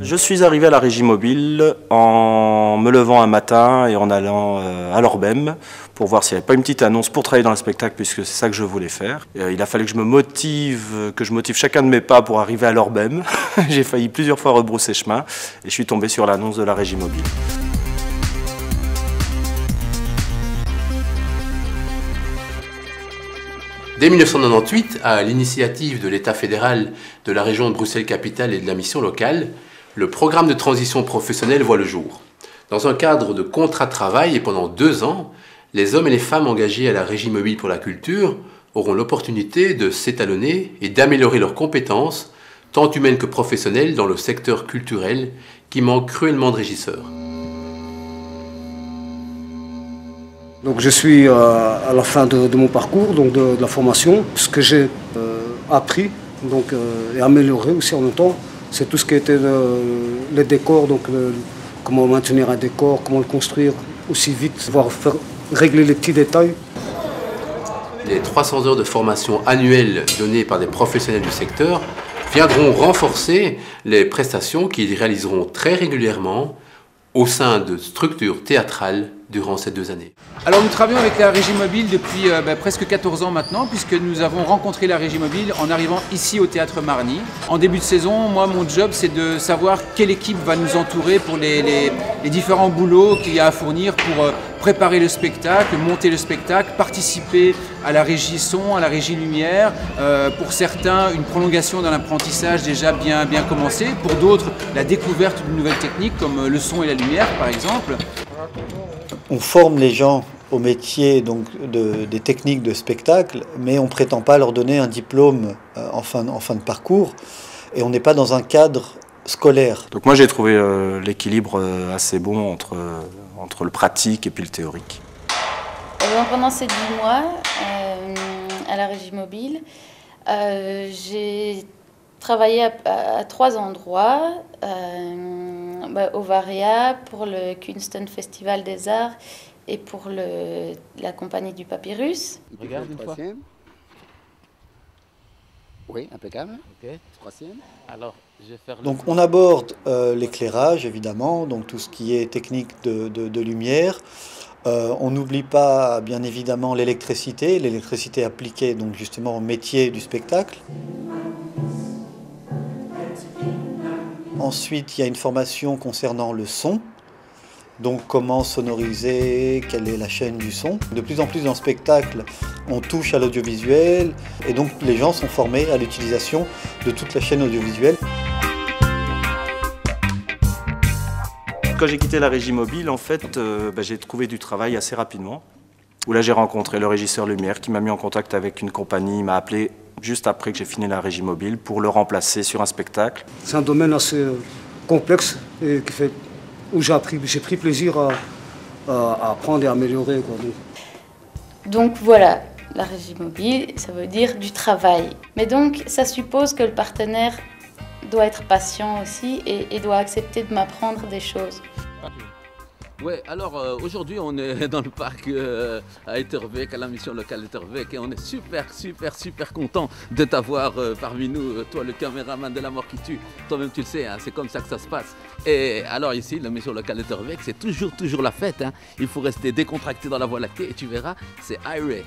Je suis arrivé à la Régie Mobile en me levant un matin et en allant à l'Orbem pour voir s'il n'y avait pas une petite annonce pour travailler dans le spectacle, puisque c'est ça que je voulais faire. Il a fallu que je motive chacun de mes pas pour arriver à l'Orbem. J'ai failli plusieurs fois rebrousser chemin et je suis tombé sur l'annonce de la Régie Mobile. Dès 1998, à l'initiative de l'État fédéral, de la région de Bruxelles-Capitale et de la mission locale, le programme de transition professionnelle voit le jour. Dans un cadre de contrat de travail et pendant 2 ans, les hommes et les femmes engagés à la Régie Mobile pour la culture auront l'opportunité de s'étalonner et d'améliorer leurs compétences, tant humaines que professionnelles, dans le secteur culturel qui manque cruellement de régisseurs. Donc je suis à la fin de mon parcours, donc de la formation. Ce que j'ai appris et amélioré aussi en même temps, c'est tout ce qui était les décors, donc comment maintenir un décor, comment le construire aussi vite, voire régler les petits détails. Les 300 heures de formation annuelles données par des professionnels du secteur viendront renforcer les prestations qu'ils réaliseront très régulièrement au sein de structures théâtrales durant ces 2 années. Alors nous travaillons avec la Régie Mobile depuis presque 14 ans maintenant, puisque nous avons rencontré la Régie Mobile en arrivant ici au Théâtre Marny. En début de saison, moi mon job c'est de savoir quelle équipe va nous entourer pour les différents boulots qu'il y a à fournir pour préparer le spectacle, monter le spectacle, participer à la régie son, à la régie lumière. Pour certains, une prolongation d'un apprentissage déjà bien commencé. Pour d'autres, la découverte d'une nouvelle technique comme le son et la lumière par exemple. On forme les gens au métier des techniques de spectacle, mais on ne prétend pas leur donner un diplôme en fin de parcours, et on n'est pas dans un cadre scolaire. Donc moi j'ai trouvé l'équilibre assez bon entre le pratique et puis le théorique. Donc pendant ces 10 mois à la Régie Mobile, j'ai travaillé à 3 endroits, au Varia, pour le Kunsten Festival des Arts et pour la compagnie du Papyrus. Regarde une fois. Oui, impeccable. Ok. 3e. Alors, je vais faire. Donc on aborde l'éclairage évidemment, donc tout ce qui est technique de lumière. On n'oublie pas bien évidemment l'électricité appliquée donc justement au métier du spectacle. Ensuite, il y a une formation concernant le son, donc comment sonoriser, quelle est la chaîne du son. De plus en plus dans le spectacle, on touche à l'audiovisuel et donc les gens sont formés à l'utilisation de toute la chaîne audiovisuelle. Quand j'ai quitté la Régie Mobile, en fait, j'ai trouvé du travail assez rapidement. Où là, j'ai rencontré le régisseur lumière qui m'a mis en contact avec une compagnie. Il m'a appelé juste après que j'ai fini la Régie Mobile pour le remplacer sur un spectacle. C'est un domaine assez complexe et où j'ai pris plaisir à apprendre et à améliorer, quoi. Donc voilà, la Régie Mobile, ça veut dire du travail. Mais donc ça suppose que le partenaire doit être patient aussi et doit accepter de m'apprendre des choses. Ouais, alors aujourd'hui on est dans le parc à Etterbeek, à la mission locale Etterbeek, et on est super content de t'avoir parmi nous, toi le caméraman de La Mort qui tue. Toi-même tu le sais, hein, c'est comme ça que ça se passe. Et alors ici, la mission locale Etterbeek, c'est toujours la fête, hein. Il faut rester décontracté dans la Voie lactée et tu verras, c'est Iray.